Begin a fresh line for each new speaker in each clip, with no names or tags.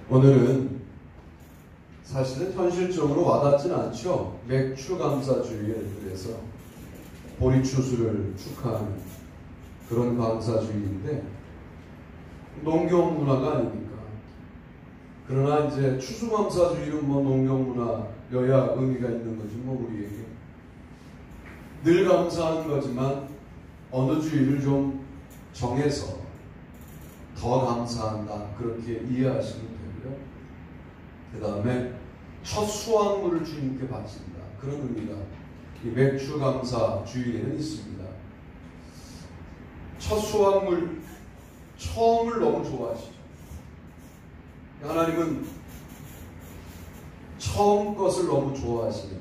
오늘은 사실은 현실적으로 와닿진 않죠. 맥주 감사주의에 그래서 보리추수를 축하하는 그런 감사주의인데 농경 문화가 아닙니까? 그러나 이제 추수감사주의는 뭐 농경 문화여야 의미가 있는 거지 뭐 우리에게 늘 감사하는 거지만 어느 주의를 좀 정해서 더 감사한다 그렇게 이해하시면 되고요. 그 다음에 첫 수확물을 주님께 바친다 그런 의미가 이 맥주 감사 주의에는 있습니다. 첫 수확물 처음을 너무 좋아하시죠. 하나님은 처음 것을 너무 좋아하시는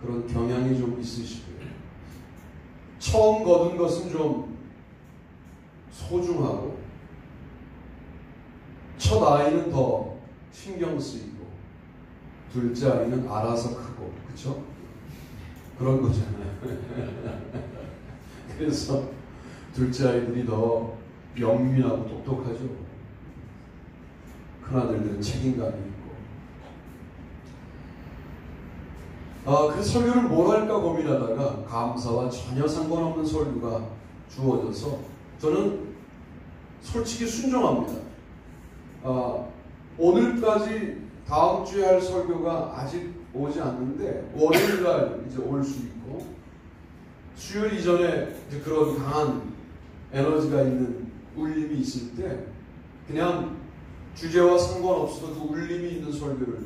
그런 경향이 좀 있으시고요. 처음 거둔 것은 좀 소중하고 첫 아이는 더 신경 쓰이고 둘째 아이는 알아서 크고 그렇죠? 그런 거잖아요. 그래서 둘째 아이들이 더 영민하고 똑똑하죠. 큰아들들은 책임감이 있고 그 설교를 뭘 할까 고민하다가 감사와 전혀 상관없는 설교가 주어져서 저는 솔직히 순종합니다. 오늘까지 다음 주에 할 설교가 아직 오지 않는데 월요일날 이제 올 수 있고 수요일 이전에 이제 그런 강한 에너지가 있는 울림이 있을 때 그냥 주제와 상관없어도 그 울림이 있는 설교를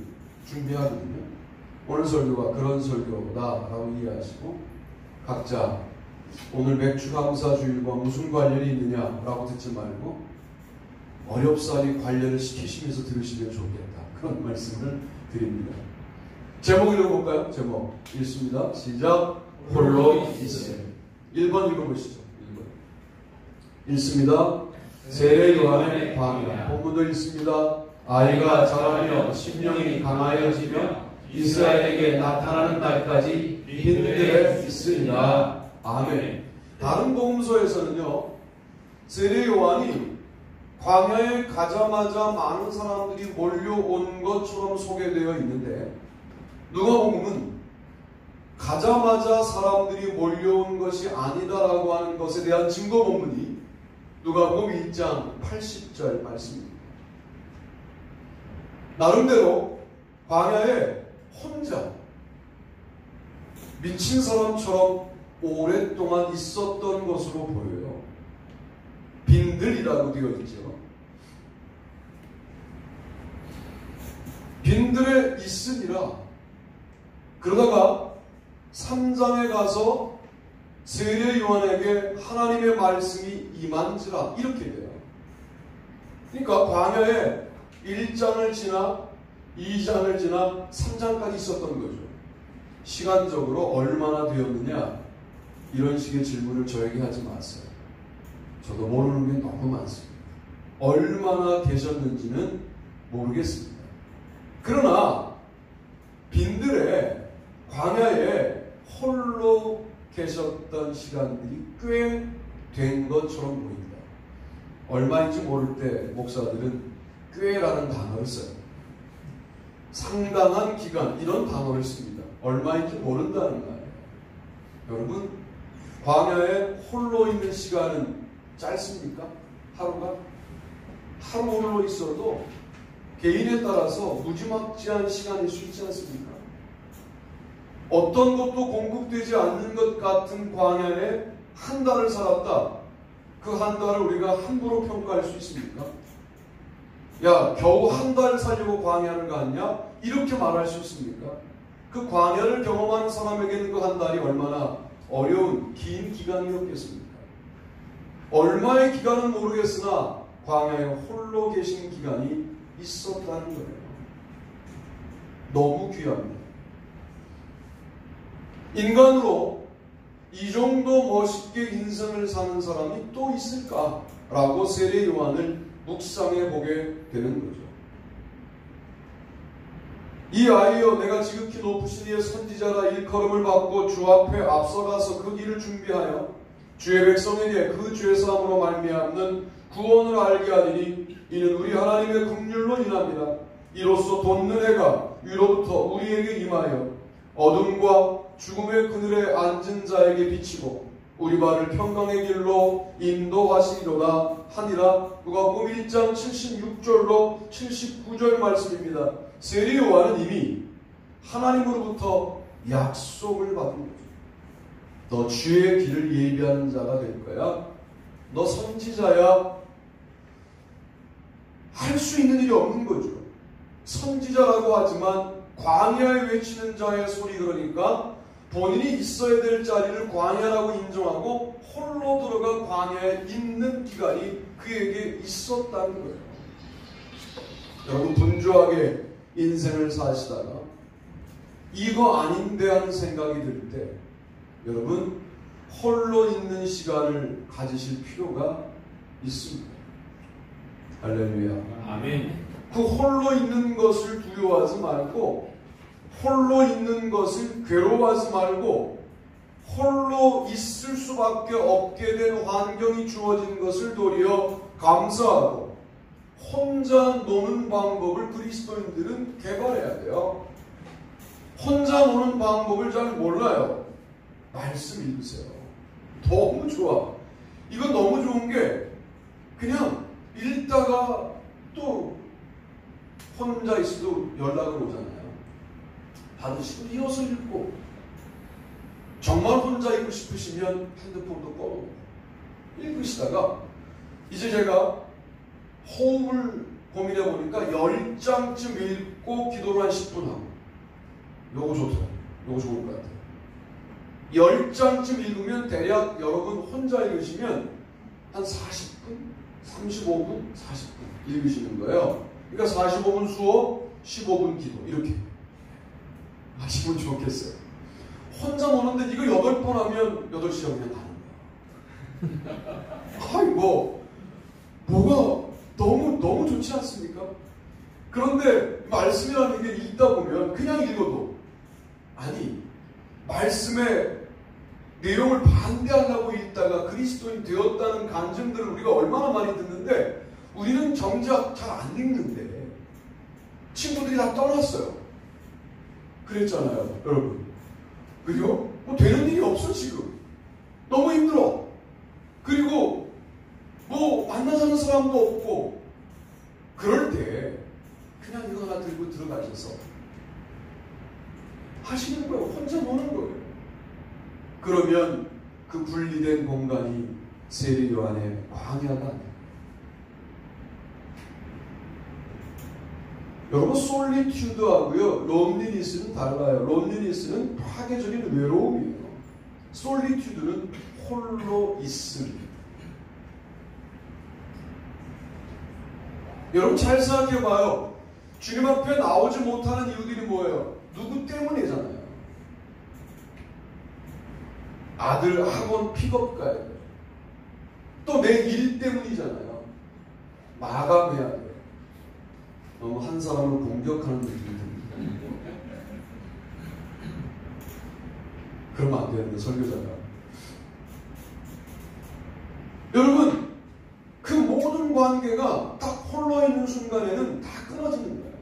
준비하거든요. 오늘 설교가 그런 설교다라고 이해하시고 각자 오늘 맥주 감사주일과 무슨 관련이 있느냐라고 듣지 말고 어렵사리 관련을 시키시면서 들으시면 좋겠다. 그런 말씀을 드립니다. 제목 읽어볼까요? 제목 읽습니다. 시작. 홀로 있으리. 1번 읽어보시죠. 1번 읽습니다. 세례 요한의 광야. 본문도 읽습니다. 아이가 자라며 심령이 강하여지며 이스라엘에게 나타나는 날까지 빈들에 있으리라. 아멘. 다른 복음서에서는요, 세례 요한이 광야에 가자마자 많은 사람들이 몰려온 것처럼 소개되어 있는데 누가복음은 가자마자 사람들이 몰려온 것이 아니다라고 하는 것에 대한 증거 본문이 누가복음 1장 80절 말씀입니다. 나름대로 광야에 혼자 미친 사람처럼 오랫동안 있었던 것으로 보여요. 빈들이라고 되어 있죠. 빈들에 있으니라. 그러다가 3장에 가서 세례 요한에게 하나님의 말씀이 임한지라 이렇게 돼요. 그러니까 광야에 1장을 지나 2장을 지나 3장까지 있었던 거죠. 시간적으로 얼마나 되었느냐 이런 식의 질문을 저에게 하지 마세요. 저도 모르는 게 너무 많습니다. 얼마나 계셨는지는 모르겠습니다. 그러나 빈들에 광야에 홀로 계셨던 시간들이 꽤 된 것처럼 보입니다. 얼마인지 모를 때 목사들은 꽤라는 단어를 써요. 상당한 기간 이런 단어를 씁니다. 얼마인지 모른다는 말이에요. 여러분 광야에 홀로 있는 시간은 짧습니까? 하루가? 하루 홀로 있어도 개인에 따라서 무지막지한 시간일 수 있지 않습니까? 어떤 것도 공급되지 않는 것 같은 광야에 한 달을 살았다. 그 한 달을 우리가 함부로 평가할 수 있습니까? 야, 겨우 한 달 살려고 광야를 갔냐? 이렇게 말할 수 있습니까? 그 광야를 경험하는 사람에게는 그 한 달이 얼마나 어려운 긴 기간이었겠습니까? 얼마의 기간은 모르겠으나 광야에 홀로 계신 기간이 있었다는 거예요. 너무 귀합니다. 인간으로 이 정도 멋있게 인생을 사는 사람이 또 있을까라고 세례 요한을 묵상해 보게 되는 거죠. 이 아이여 내가 지극히 높으신 이의 선지자라 일컬음을 받고 주 앞에 앞서가서 그 길을 준비하여 주의 백성에게 그 죄사함으로 말미암는 구원을 알게 하리니 이는 우리 하나님의 긍휼로 인합니다. 이로써 돋는 해가 위로부터 우리에게 임하여 어둠과 죽음의 그늘에 앉은 자에게 비치고 우리 발을 평강의 길로 인도하시리로다 하니라. 누가복음 1장 76절로 79절 말씀입니다. 세리 요한은 이미 하나님으로부터 약속을 받은 거죠. 너 주의 길을 예비하는 자가 될 거야. 너 선지자야. 할 수 있는 일이 없는 거죠. 선지자라고 하지만 광야에 외치는 자의 소리, 그러니까 본인이 있어야 될 자리를 광야라고 인정하고 홀로 들어가 광야에 있는 기간이 그에게 있었다는 거예요. 여러분, 분주하게 인생을 사시다가 이거 아닌데 하는 생각이 들 때 여러분, 홀로 있는 시간을 가지실 필요가 있습니다. 할렐루야.
아멘.
그 홀로 있는 것을 두려워하지 말고, 홀로 있는 것을 괴로워하지 말고, 홀로 있을 수밖에 없게 된 환경이 주어진 것을 도리어 감사하고, 혼자 노는 방법을 그리스도인들은 개발해야 돼요. 혼자 노는 방법을 잘 몰라요. 말씀 읽으세요. 너무 좋아. 이건 너무 좋은 게 그냥 읽다가 또 혼자 있어도 연락을 오잖아요. 받으시고 이어서 읽고, 정말 혼자 있고 싶으시면 핸드폰도 꺼놓고 읽으시다가 이제 제가 호흡을 고민해 보니까 10장쯤 읽고 기도를 한 10분 하고, 요거 좋더라고요. 요거 좋을 것 같아요. 10장쯤 읽으면 대략 여러분 혼자 읽으시면 한 40분, 35분, 40분 읽으시는 거예요. 그러니까 45분 수업, 15분 기도, 이렇게 하시면 좋겠어요. 혼자 노는데 이거 8번 하면 8시간 그냥 가는 거야. 아이, 뭐가 너무 좋지 않습니까? 그런데 말씀이라는 게 읽다 보면 그냥 읽어도, 아니, 말씀의 내용을 반대하려고 읽다가 그리스도인 되었다는 간증들을 우리가 얼마나 많이 듣는데, 우리는 정작 잘 안 읽는데 친구들이 다 떠났어요. 그랬잖아요, 여러분. 그죠? 되는 일이 없어 지금. 너무 힘들어. 그리고 만나자는 사람도 없고. 그럴 때 그냥 이거 하나 들고 들어가셔서 하시는 거예요. 혼자 노는 거예요. 그러면 그 분리된 공간이 세례 요한의 광야가 아니에요. 여러분, 솔리튜드하고요 론리니스는 달라요. 론리니스는 파괴적인 외로움이에요. 솔리튜드는 홀로 있음. 여러분, 잘 생각해봐요. 주님 앞에 나오지 못하는 이유들이 뭐예요? 누구 때문이잖아요. 아들 학원 픽업 가야 돼요. 또 내 일 때문이잖아요. 마감해야 돼요. 너무 한 사람을 공격하는 느낌이 듭니다. 그러면 안 되는데, 설교자가. 여러분, 그 모든 관계가 딱 홀로 있는 순간에는 다 끊어지는 거예요.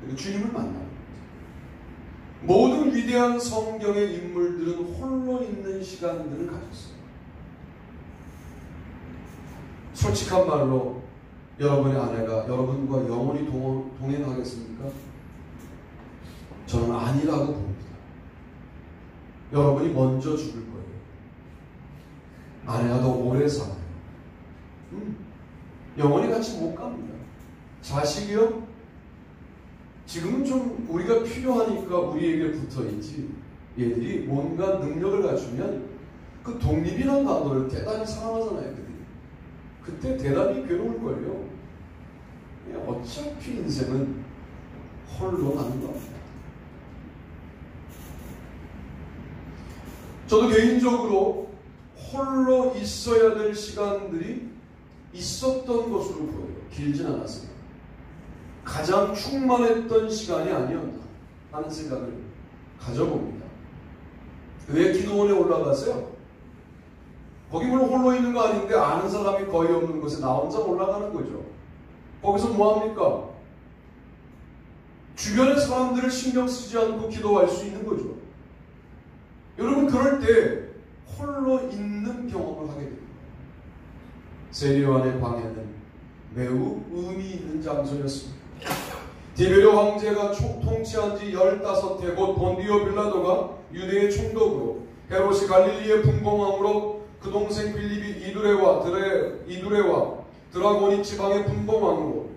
그리고 주님을 만나는 거예요. 모든 위대한 성경의 인물들은 홀로 있는 시간들을 가졌어요. 솔직한 말로 여러분의 아내가 여러분과 영원히 동행하겠습니까? 저는 아니라고 봅니다. 여러분이 먼저 죽을 거예요. 아내가 더 오래 살아요. 영원히 같이 못 갑니다. 자식이요? 지금은 좀 우리가 필요하니까 우리에게 붙어있지, 얘들이 뭔가 능력을 갖추면 그 독립이라는 단어를 대단히 사랑하잖아요, 애들이. 그때 대단히 괴로울걸요. 어차피 인생은 홀로 가는 겁니다. 저도 개인적으로 홀로 있어야 될 시간들이 있었던 것으로 보여요. 길진 않았습니다. 가장 충만했던 시간이 아니었나 하는 생각을 가져봅니다. 왜 기도원에 올라가세요? 거기 물론 홀로 있는 거 아닌데 아는 사람이 거의 없는 곳에 나 혼자 올라가는 거죠. 거기서 뭐합니까? 주변의 사람들을 신경 쓰지 않고 기도할 수 있는 거죠. 여러분 그럴 때 홀로 있는 경험을 하게 됩니다. 세례요한의 광야는 매우 의미 있는 장소였습니다. 디베르 황제가 통치한 지 15해 곧 본디오 빌라도가 유대의 총독으로 헤롯이 갈릴리의 분봉왕으로 그 동생 빌립이 이두레와 드라고니 지방의 분봉왕으로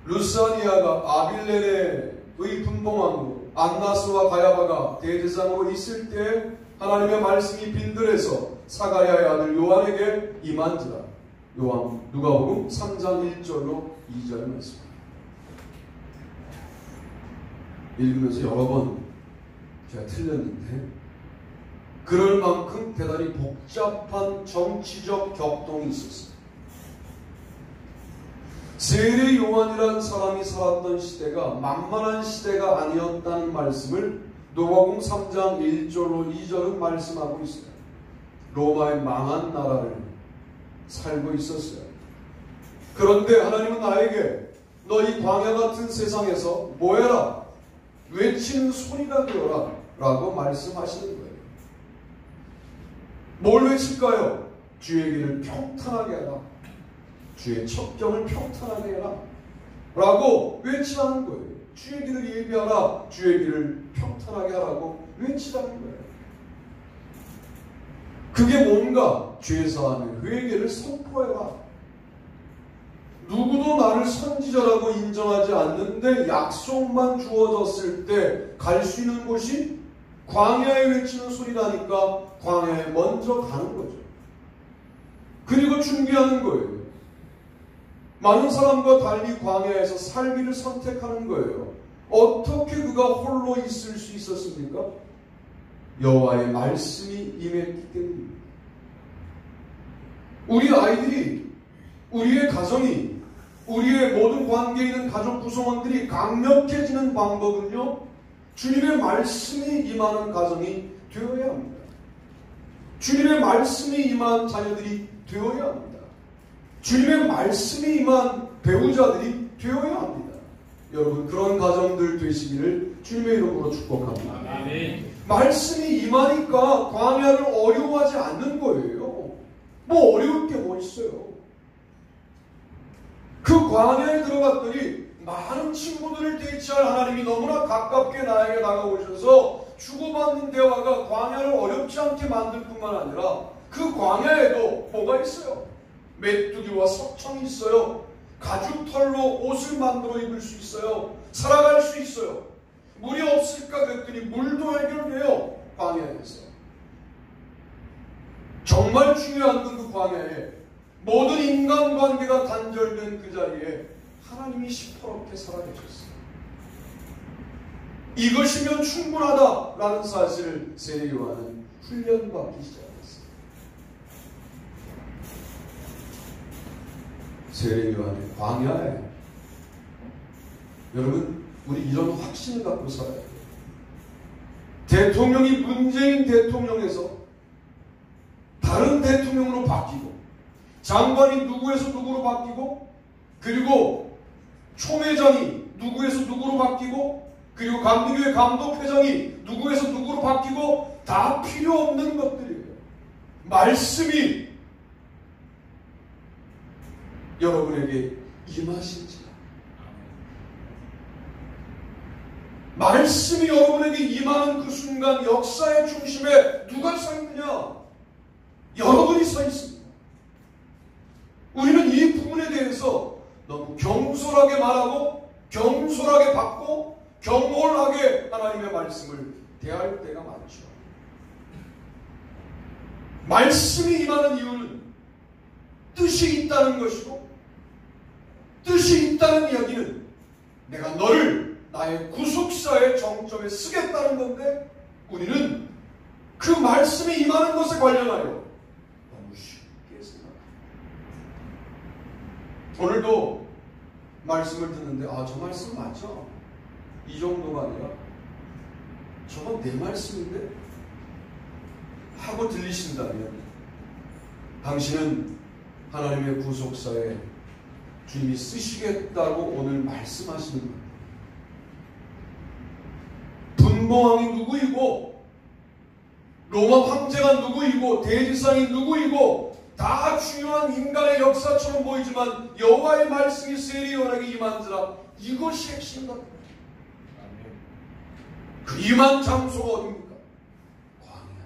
루사니아가 아빌레네의 분봉왕으로 안나스와 가야바가 대제사장으로 있을 때 하나님의 말씀이 빈들에서 사가랴의 아들 요한에게 임한지라. 누가복음 3장 1절로 2절 말씀. 읽으면서 여러 번 제가 틀렸는데 그럴 만큼 대단히 복잡한 정치적 격동이 있었습니다. 세례 요한이라는 사람이 살았던 시대가 만만한 시대가 아니었다는 말씀을 누가복음 3장 1절로 2절은 말씀하고 있어요. 로마의 망한 나라를 살고 있었어요. 그런데 하나님은 나에게 너 이 광야 같은 세상에서 뭐해라? 외치는 소리가 되어라 라고 말씀하시는 거예요. 뭘 외칠까요? 주의 길을 평탄하게 해라. 주의 첩경을 평탄하게 해라 라고 외치라는 거예요. 주의 길을 예비하라. 주의 길을 평탄하게 하라고 외치라는 거예요. 그게 뭔가? 죄사함의 회개를 선포해라. 누구도 나를 선지자라고 인정하지 않는데 약속만 주어졌을 때 갈 수 있는 곳이 광야에 외치는 소리라니까 광야에 먼저 가는 거죠. 그리고 준비하는 거예요. 많은 사람과 달리 광야에서 살기를 선택하는 거예요. 어떻게 그가 홀로 있을 수 있었습니까? 여호와의 말씀이 임했기 때문입니다. 우리 아이들이, 우리의 가정이, 우리의 모든 관계에 있는 가족 구성원들이 강력해지는 방법은요, 주님의 말씀이 임하는 가정이 되어야 합니다. 주님의 말씀이 임한 자녀들이 되어야 합니다. 주님의 말씀이 임한 배우자들이 되어야 합니다. 여러분 그런 가정들 되시기를 주님의 이름으로 축복합니다. 아멘. 말씀이 임하니까 광야를 어려워하지 않는 거예요. 뭐 어려울 게 뭐 있어요. 그 광야에 들어갔더니 많은 친구들을 대체할 하나님이 너무나 가깝게 나에게 다가오셔서 주고받는 대화가 광야를 어렵지 않게 만들 뿐만 아니라 그 광야에도 뭐가 있어요? 메뚜기와 석청이 있어요. 가죽털로 옷을 만들어 입을 수 있어요. 살아갈 수 있어요. 물이 없을까 그랬더니 물도 해결돼요. 광야에서. 정말 중요한 건 그 광야에 모든 인간관계가 단절된 그 자리에 하나님이 시퍼렇게 살아계셨어요. 이것이면 충분하다라는 사실을 세례 요한은 훈련받기 시작했어요. 세례 요한의 광야에 여러분 우리 이런 확신을 갖고 살아야 돼요. 대통령이 문재인 대통령에서 다른 대통령으로 바뀌고 장관이 누구에서 누구로 바뀌고 그리고 총회장이 누구에서 누구로 바뀌고 그리고 감리교회 감독회장이 누구에서 누구로 바뀌고 다 필요 없는 것들이에요. 말씀이 여러분에게 임하신지라. 말씀이 여러분에게 임하는 그 순간 역사의 중심에 누가 서 있느냐? 여러분이 서 있습니다. 우리는 이 부분에 대해서 너무 경솔하게 말하고 경솔하게 받고 경홀하게 하나님의 말씀을 대할 때가 많죠. 말씀이 임하는 이유는 뜻이 있다는 것이고 뜻이 있다는 이야기는 내가 너를 나의 구속사의 정점에 쓰겠다는 건데 우리는 그 말씀이 임하는 것에 관련하여 너무 쉽게 생각합니다. 오늘도 말씀을 듣는데 저 말씀 맞죠? 이 정도가 아니라 저건 내 말씀인데? 하고 하고 들리신다면 당신은 하나님의 구속사에 주님이 쓰시겠다고 오늘 말씀하시는 겁니다. 분봉왕이 누구이고 로마 황제가 누구이고 대지상이 누구이고 다 중요한 인간의 역사처럼 보이지만 여호와의 말씀이 세리원하게 임한지라 이것이 핵심이다. 그 임한 장소가 어디입니까? 광야.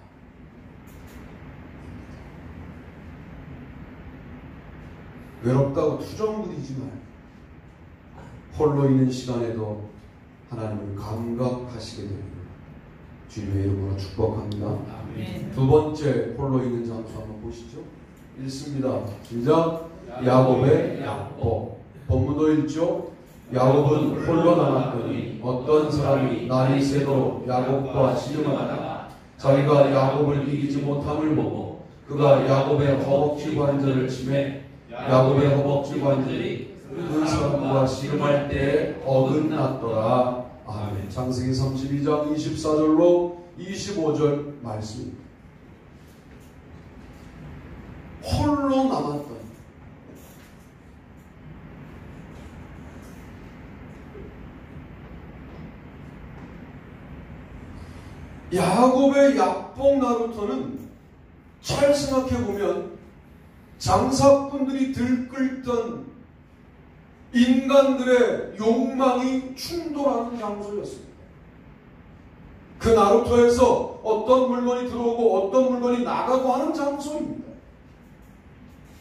외롭다고 투정부리지 말고 홀로 있는 시간에도 하나님을 감각하시게 되기를 주님의 이름으로 축복합니다.
아멘.
두 번째 홀로 있는 장소 한번 보시죠. 읽습니다. 시작. 야곱의 야곱. 본문도 읽죠. 야곱은 홀로 남았더니 어떤 사람이 날이 새도록 야곱과 씨름하다가 자기가 야곱을 이기지 못함을 보고 그가 야곱의 허벅지 관절을 치매 야곱의 허벅지 관절이 그 사람과 씨름할 때에 어긋났더라. 아멘. 창세기 32장 24절로 25절 말씀입니다. 홀로 남았던 야곱의 약복 나루터는 잘 생각해보면 장사꾼들이 들끓던 인간들의 욕망이 충돌하는 장소였습니다. 그 나루터에서 어떤 물건이 들어오고 어떤 물건이 나가고 하는 장소입니다.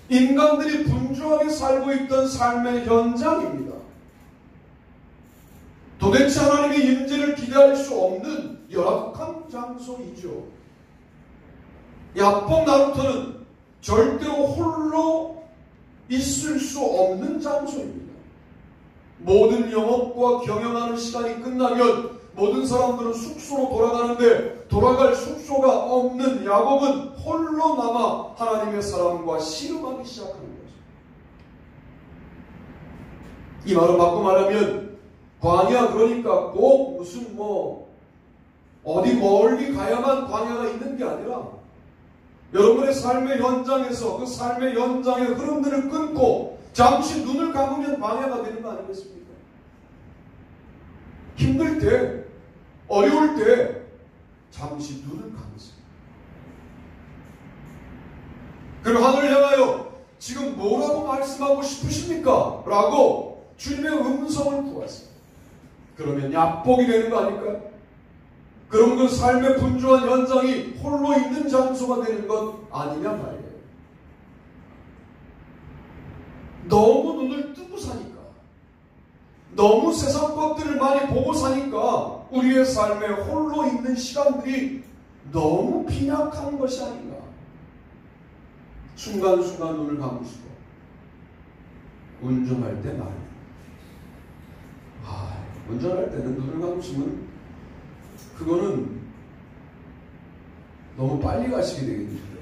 인간들이 분주하게 살고 있던 삶의 현장입니다. 도대체 하나님의 임재를 기대할 수 없는 열악한 장소이죠. 야복 나루터는 절대로 홀로 있을 수 없는 장소입니다. 모든 영업과 경영하는 시간이 끝나면 모든 사람들은 숙소로 돌아가는데 돌아갈 숙소가 없는 야곱은 홀로 남아 하나님의 사람과 씨름하기 시작하는 거죠. 이 말을 바꿔 말하면 광야 그러니까 꼭 무슨 어디 멀리 가야만 광야가 있는 게 아니라 여러분의 삶의 현장에서 그 삶의 현장의 흐름들을 끊고 잠시 눈을 감으면 광야가 되는 거 아니겠습니까? 힘들 때, 어려울 때 잠시 눈을 감으세요. 그리고 하늘을 향하여 지금 뭐라고 말씀하고 싶으십니까? 라고 주님의 음성을 구하세요. 그러면 약복이 되는 거 아닐까요? 그럼 그 삶의 분주한 현장이 홀로 있는 장소가 되는 것 아니냐 말이에요. 너무 눈을 뜨고 사니까, 너무 세상 것들을 많이 보고 사니까 우리의 삶에 홀로 있는 시간들이 너무 빈약한 것이 아닌가. 순간순간 눈을 감으시고 운전할 때 말입니다. 운전할 때는 눈을 감으시면 그거는 너무 빨리 가시게 되겠는데,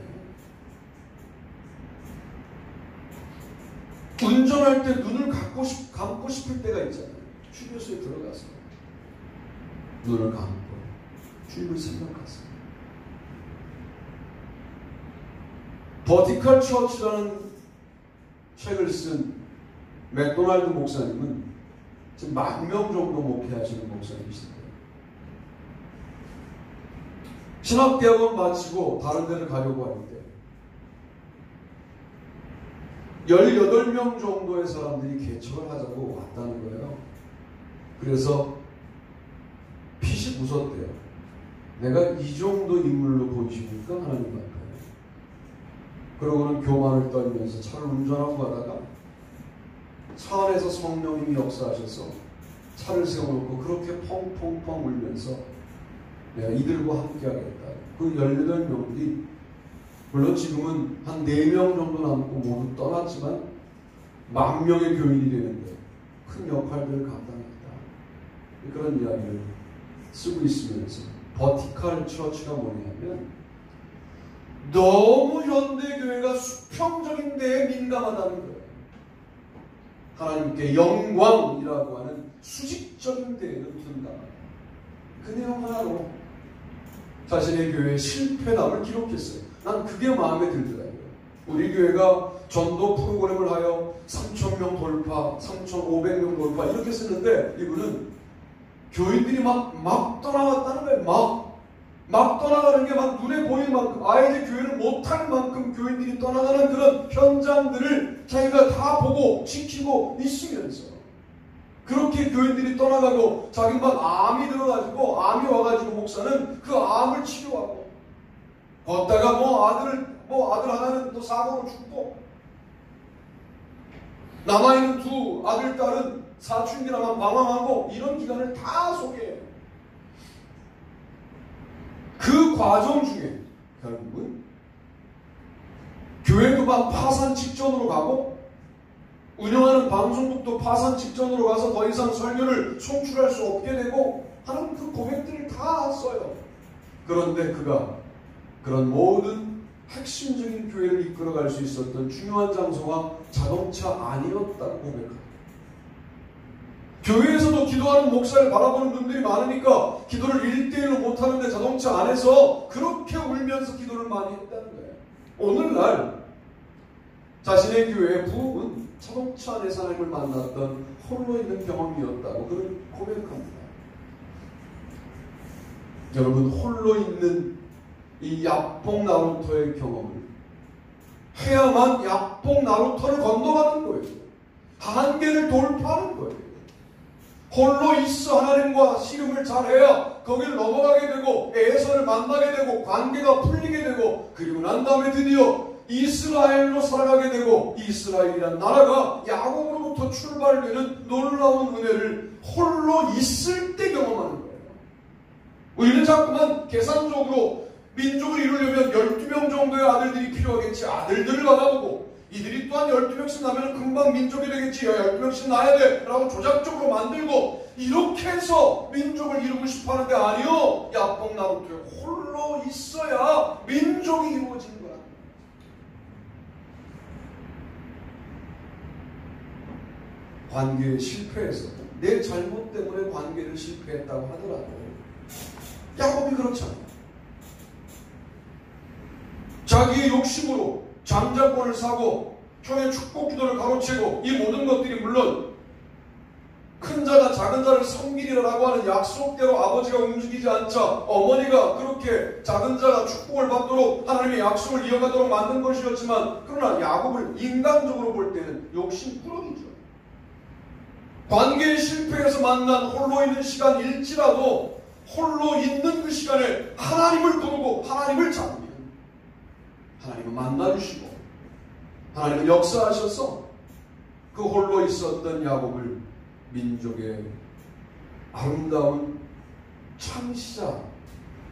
운전할 때 눈을 감고 싶을 때가 있잖아요. 휴게소에 들어가서 눈을 감고 주님을 생각하세요. 버티컬 처치라는 책을 쓴 맥도날드 목사님은 지금 10,000명 정도 목회하시는 목사님이신데 신학대학원 마치고 다른 데를 가려고 할 때 18명 정도의 사람들이 개척을 하자고 왔다는 거예요. 그래서 핏이 부쉈대요. 내가 이 정도 인물로 보이십니까? 하나님 앞에. 그러고는 교만을 떨면서 차를 운전하고 가다가 차 안에서 성령님이 역사하셔서 차를 세워놓고 그렇게 펑펑펑 울면서 내가 이들과 함께 하겠다. 그 18명들이 물론 지금은 한 4명 정도 남고 모두 떠났지만 10,000명의 교인이 되는데 큰 역할들을 감당했다. 그런 이야기를 쓰고 있으면서 버티컬 처치가 뭐냐면 너무 현대교회가 수평적인 데에 민감하다는 거예요. 하나님께 영광이라고 하는 수직적인 데에는 민감하다. 그 내용 하나로 자신의 교회의 실패담을 기록했어요. 난 그게 마음에 들더라고요. 우리 교회가 전도 프로그램을 하여 3,000명 돌파, 3,500명 돌파 이렇게 쓰는데 이분은 교인들이 막 떠나갔다는 거예요. 막 떠나가는 게 막 눈에 보이는 만큼 아이들 교회를 못할 만큼 교인들이 떠나가는 그런 현장들을 자기가 다 보고 지키고 있으면서 그렇게 교인들이 떠나가고 자기 막 암이 들어가지고 암이 와가지고 목사는 그 암을 치료하고 걷다가 아들 하나는 또 사고로 죽고 남아있는 두 아들 딸은 사춘기나만 방황하고 이런 기간을 다 소개해요. 그 과정 중에 결국은 교회도 막 파산 직전으로 가고 운영하는 방송국도 파산 직전으로 가서 더 이상 설교를 송출할 수 없게 되고 하는 그 고백들을 다 써요. 그런데 그가 그런 모든 핵심적인 교회를 이끌어갈 수 있었던 중요한 장소가 자동차 안이었다고 고백합니다. 교회에서도 기도하는 목사를 바라보는 분들이 많으니까 기도를 1대1로 못하는데 자동차 안에서 그렇게 울면서 기도를 많이 했다는 거예요. 오늘날 자신의 교회의 부흥은 자동차 안에서 하나님을 만났던 홀로 있는 경험이었다고 그는 고백합니다. 여러분, 홀로 있는 이 약봉 나루터의 경험을 해야만 약봉 나루터를 건너가는 거예요. 한계를 돌파하는 거예요. 홀로 있어 하나님과 씨름을 잘해야 거기를 넘어가게 되고 에서를 만나게 되고 관계가 풀리게 되고 그리고 난 다음에 드디어 이스라엘로 살아가게 되고 이스라엘이란 나라가 야곱으로부터 출발되는 놀라운 은혜를 홀로 있을 때 경험하는 거예요. 우리는 자꾸만 계산적으로 민족을 이루려면 12명 정도의 아들들이 필요하겠지. 아들들을 받아보고 이들이 또한 12명씩 나면 금방 민족이 되겠지. 12명씩 낳아야 돼 라고 조작적으로 만들고 이렇게 해서 민족을 이루고 싶어 하는데 아니요. 야뽕 나루토에 홀로 있어야 민족이 이루어지는 거야. 관계에 실패해서 내 잘못 때문에 관계를 실패했다고 하더라도 야곱이 그렇잖아. 자기의 욕심으로 장자권을 사고 형의 축복 기도를 가로채고 이 모든 것들이 물론 큰 자가 작은 자를 섬기리라고 하는 약속대로 아버지가 움직이지 않자 어머니가 그렇게 작은 자가 축복을 받도록 하나님의 약속을 이어가도록 만든 것이었지만 그러나 야곱을 인간적으로 볼 때는 욕심꾸러기죠. 관계에 실패해서 만난 홀로 있는 시간일지라도 홀로 있는 그 시간에 하나님을 부르고 하나님을 잡으면 하나님은 만나주시고 하나님은 역사하셔서 그 홀로 있었던 야곱을 민족의 아름다운 창시자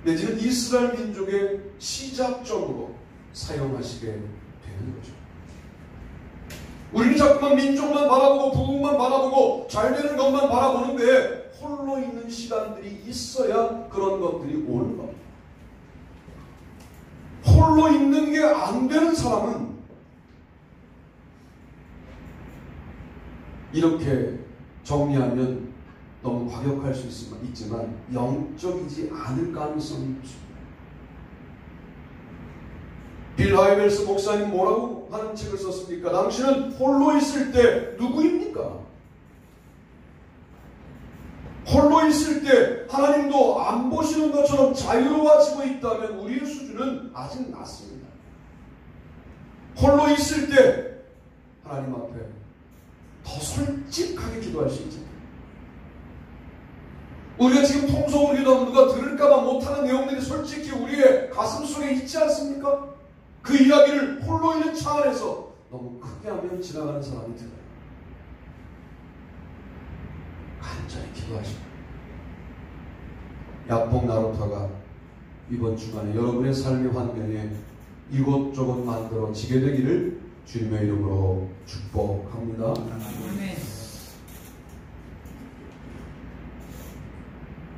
내지는 이스라엘 민족의 시작점으로 사용하시게 되는 거죠. 우리는 자꾸만 민족만 바라보고 부흥만 바라보고 잘되는 것만 바라보는데 홀로 있는 시간들이 있어야 그런 것들이 오는 겁니다. 홀로 있는 게 안 되는 사람은 이렇게 정리하면 너무 과격할 수 있지만 영적이지 않을 가능성이 있습니다. 빌 하이벨스 목사님 뭐라고 하는 책을 썼습니까? 당신은 홀로 있을 때 누구입니까? 홀로 있을 때 하나님도 안 보시는 것처럼 자유로워지고 있다면 우리의 수준은 아직 낮습니다. 홀로 있을 때 하나님 앞에 더 솔직하게 기도할 수 있잖아요. 우리가 지금 통성으로 기도하면 누가 들을까봐 못하는 내용들이 솔직히 우리의 가슴 속에 있지 않습니까? 그 이야기를 홀로 있는 차 안에서 너무 크게 하면 지나가는 사람이 들어요. 간절히 기도하십시오. 야뽕 나루터가 이번 주간에 여러분의 삶의 환경에 이곳저곳 만들어지게 되기를 주님의 이름으로 축복합니다.
아멘.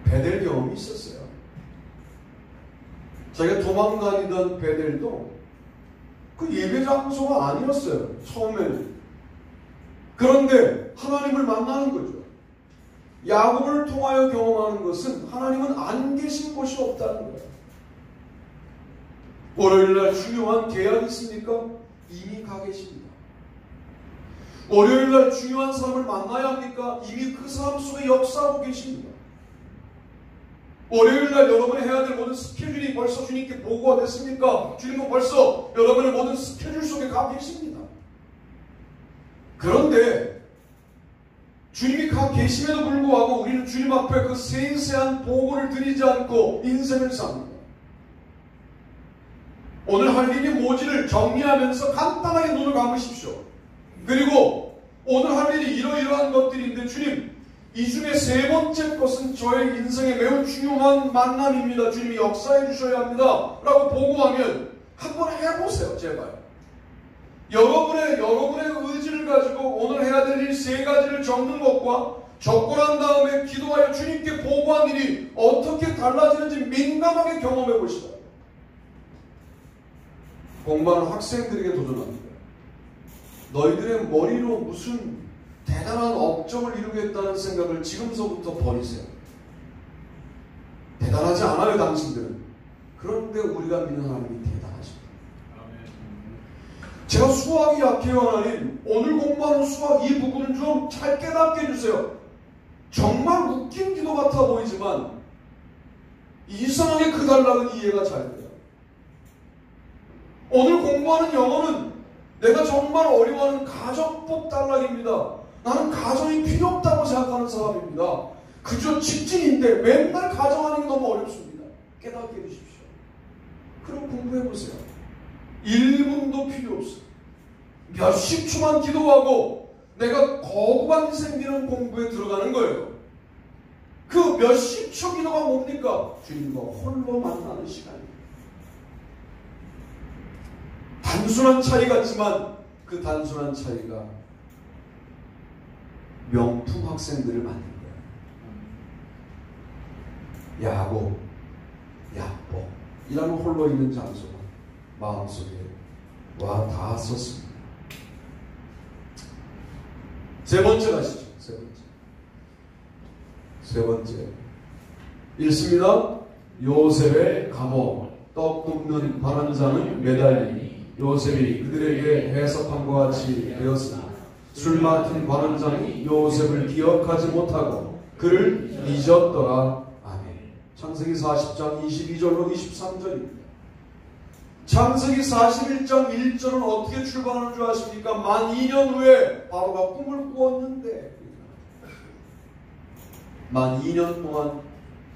베델 경험이 있었어요. 자기가 도망다니던 베델도 그 예배 장소가 아니었어요. 처음에는. 그런데 하나님을 만나는 거죠. 야곱을 통하여 경험하는 것은 하나님은 안 계신 곳이 없다는 거예요. 월요일날 중요한 계약이 있습니까? 이미 가 계십니다. 월요일날 중요한 사람을 만나야 합니까? 이미 그 사람 속에 역사하고 계십니다. 월요일날 여러분이 해야 될 모든 스케줄이 벌써 주님께 보고가 됐습니까? 주님은 벌써 여러분의 모든 스케줄 속에 가 계십니다. 그런데 주님이 가 계심에도 불구하고 우리는 주님 앞에 그 세세한 보고를 드리지 않고 인생을 삽니다. 오늘 할 일이 뭐지를 정리하면서 간단하게 눈을 감으십시오. 그리고 오늘 할 일이 이러이러한 것들인데 주님, 이 중에 세 번째 것은 저의 인생에 매우 중요한 만남입니다. 주님이 역사해 주셔야 합니다. 라고 보고하면 한번 해보세요. 제발. 여러분의 의지를 가지고 오늘 해야 될 일 세 가지를 적는 것과 적고 난 다음에 기도하여 주님께 보고한 일이 어떻게 달라지는지 민감하게 경험해 보시다. 공부하는 학생들에게 도전합니다. 너희들의 머리로 무슨 대단한 업적을 이루겠다는 생각을 지금서부터 버리세요. 대단하지 않아요, 당신들은. 그런데 우리가 믿는 하나님이 대단하십니다. 제가 수학이 약해요, 하나님. 오늘 공부하는 수학 이 부분은 좀 잘 깨닫게 해주세요. 정말 웃긴 기도 같아 보이지만 이상하게 그 단락은 이해가 잘 돼요. 오늘 공부하는 영어는 내가 정말 어려워하는 가정법 단락입니다. 나는 가정이 필요 없다고 생각하는 사람입니다. 그저 직진인데 맨날 가정하는 게 너무 어렵습니다. 깨닫게 해주십시오. 그럼 공부해보세요. 1분도 필요 없어요. 몇십 초만 기도하고 내가 거부감이 생기는 공부에 들어가는 거예요. 그 몇십 초 기도가 뭡니까? 주님과 홀로 만나는 시간입니다. 단순한 차이 같지만 그 단순한 차이가 명품 학생들을 만든 거예요. 야곱, 야복 이라는 홀로 있는 장소가 마음속에 와 닿았었습니다. 세 번째 가시죠. 세 번째 읽습니다. 요셉의 감옥, 떡 굽는 바람자는 매달리니 요셉이 그들에게 해석함과 같이 되었으나 술 맡은 바람장이 요셉을 기억하지 못하고 그를 잊었더라. 아멘. 창세기 40장 22절로 23절입니다. 창세기 41장 1절은 어떻게 출발하는 줄 아십니까? 만 2년 후에 바로가 꿈을 꾸었는데 만 2년 동안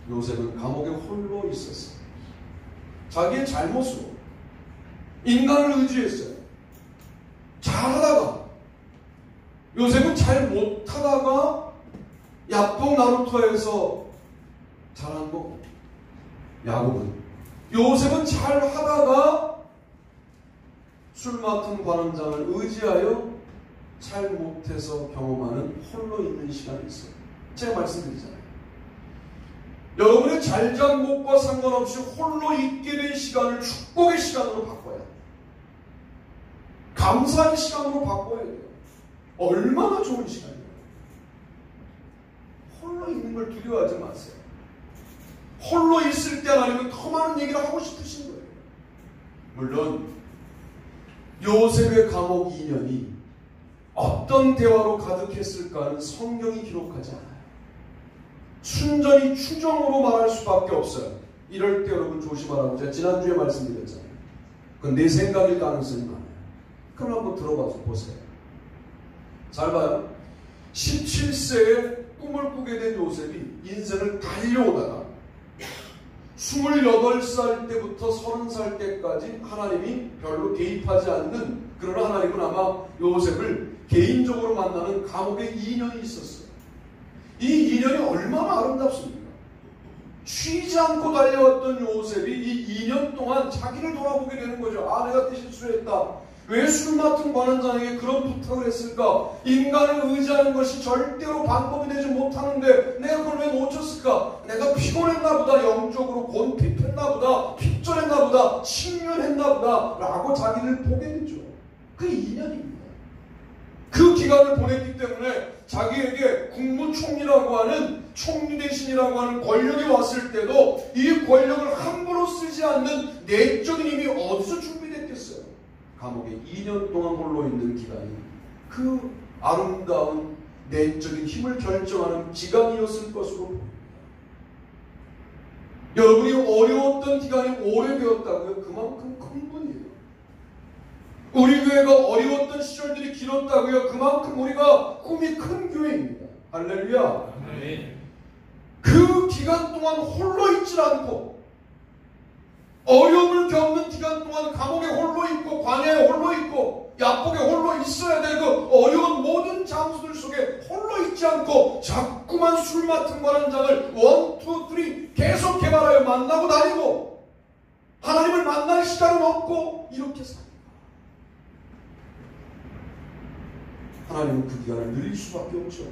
요셉은 감옥에 홀로 있었어요. 자기의 잘못으로 인간을 의지했어요. 잘하다가 요셉은 잘 못하다가 야복 나루터에서 잘한 거고 야곱은 요셉은 잘하다가 술 맡은 관원장을 의지하여 잘 못해서 경험하는 홀로 있는 시간이 있어요. 제가 말씀드리잖아요. 여러분의 잘잘못과 상관없이 홀로 있게 된 시간을 축복의 시간으로 바꿔야 돼요. 감사의 시간으로 바꿔야 돼요. 얼마나 좋은 시간이에요. 홀로 있는 걸 두려워하지 마세요. 홀로 있을 때 하나님은 더 많은 얘기를 하고 싶으신 거예요. 물론 요셉의 감옥 2년이 어떤 대화로 가득했을까는 성경이 기록하지 않아요. 순전히 추정으로 말할 수밖에 없어요. 이럴 때 여러분 조심하라고 제가 지난주에 말씀드렸잖아요. 그건 내 생각일 가능성이 많아요. 그럼 한번 들어봐서 보세요. 잘 봐요. 17세에 꿈을 꾸게 된 요셉이 인생을 달려오다가 28살 때부터 30살 때까지 하나님이 별로 개입하지 않는, 그러나 하나님은 아마 요셉을 개인적으로 만나는 감옥에 2년이 있었어요. 이 2년이 얼마나 아름답습니까? 쉬지 않고 달려왔던 요셉이 이 2년 동안 자기를 돌아보게 되는 거죠. 아, 내가 때 실수했다. 왜 술 맡은 관원장에게 그런 부탁을 했을까? 인간을 의지하는 것이 절대로 방법이 되지 못하는데 내가 그걸 왜 놓쳤을까? 내가 피곤했나 보다, 영적으로 곤핍했나 보다, 핍절했나 보다, 침륜했나 보다 라고 자기를 보게 되죠. 그 2년입니다. 그 기간을 보냈기 때문에 자기에게 국무총리라고 하는 총리 대신이라고 하는 권력이 왔을 때도 이 권력을 함부로 쓰지 않는 내적인 힘이 어디서 준비됐겠어요? 감옥에 2년 동안 홀로 있는 기간이 그 아름다운 내적인 힘을 결정하는 기간이었을 것으로 보입니다. 여러분이 어려웠던 기간이 오래되었다고요? 그만큼 큰 분이에요. 우리 교회가 어려웠던 시절들이 길었다고요? 그만큼 우리가 꿈이 큰 교회입니다. 할렐루야. 네. 그 기간 동안 홀로 있질 않고 어려움을 겪는 기간 동안 감옥에 홀로 있고 광야에 홀로 있고 야복에 홀로 있어야 될 그 어려운 모든 장소들 속에 홀로 있지 않고 자꾸만 술 맡은 거 한 장을 1, 2, 3 계속 개발하여 만나고 다니고 하나님을 만날 시간은 없고 이렇게 삽니다. 하나님은 그 기간을 늘릴 수밖에 없죠.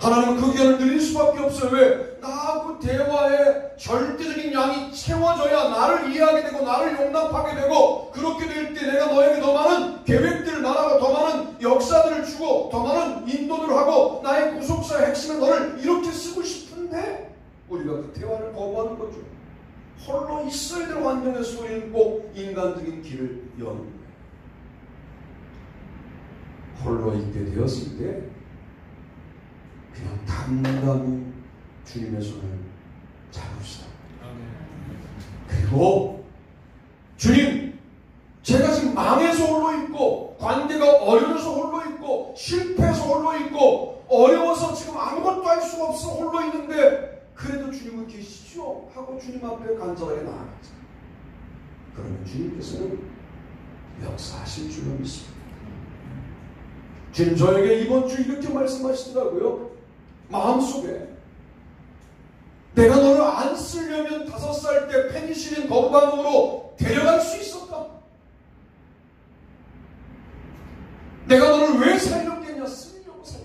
하나님은 그 기간을 늘릴 수밖에 없어요. 왜? 나하고 대화의 절대적인 양이 채워져야 나를 이해하게 되고 나를 용납하게 되고 그렇게 될 때 내가 너에게 더 많은 계획들을 말하고 더 많은 역사들을 주고 더 많은 인도를 하고 나의 구속사의 핵심을 너를 이렇게 쓰고 싶은데 우리가 그 대화를 거부하는 거죠. 홀로 있어야 될 환경에서 우리는 꼭 인간적인 길을 여는 거예요. 홀로 있게 되었을 때 그냥 담담히 주님의 손을 잡읍시다. 그리고 주님, 제가 지금 망해서 홀로 있고 관계가 어려워서 홀로 있고 실패해서 홀로 있고 어려워서 지금 아무것도 할 수가 없어 홀로 있는데 그래도 주님은 계시죠? 하고 주님 앞에 간절하게 나아가자. 그러면 주님께서는 역사하실 줄로 믿습니다. 주님 저에게 이번 주 이렇게 말씀하시더라고요. 마음속에 내가 너를 안 쓰려면 5살 때 페니실린 건강으로 데려갈 수 있었다. 내가 너를 왜 살려고 했냐? 쓰려고 살려.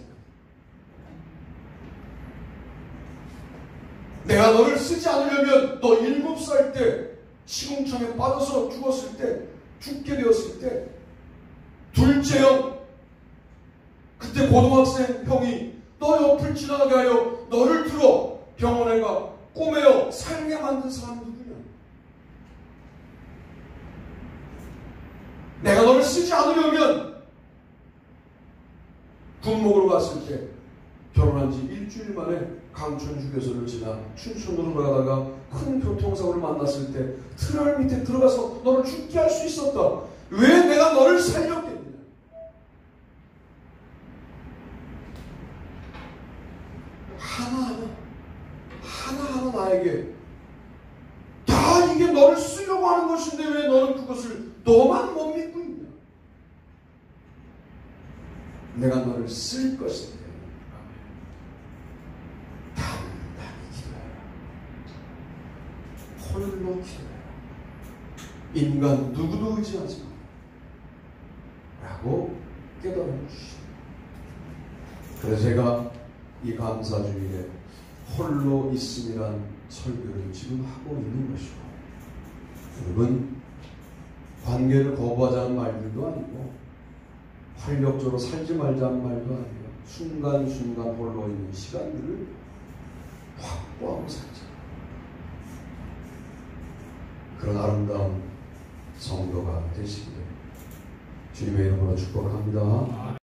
내가 너를 쓰지 않으려면 너 7살 때 시궁창에 빠져서 죽었을 때 죽게 되었을 때 둘째 형 그때 고등학생 형이 너 옆을 지나가게 하여 너를 들어 병원에 가 꼬매어 살게 만든 사람이 누구냐? 내가 너를 쓰지 않으려면 군목으로 갔을 때 결혼한 지 일주일 만에 강촌 휴게소를 지나 춘천으로 가다가 큰 교통사고를 만났을 때 트럴 밑에 들어가서 너를 죽게 할 수 있었다. 왜 내가 너를 살렸겠냐? 하나하나 나에게 다 이게 너를 쓰려고 하는 것인데 왜 너는 그것을 너만 못 믿고 있냐? 내가 너를 쓸 것인데 단단히 기도해라. 홀로 기도해라. 인간 누구도 의지하지 마. 라고 깨달아 주시다. 그래서 제가 이 감사주일에 홀로 있음이란 설교를 지금 하고 있는 것이고, 여러분 관계를 거부하자는 말들도 아니고 활력적으로 살지 말자는 말도 아니고 순간순간 홀로 있는 시간들을 확보하고 살자. 그런 아름다운 성도가 되시기를 주님의 이름으로 축복합니다.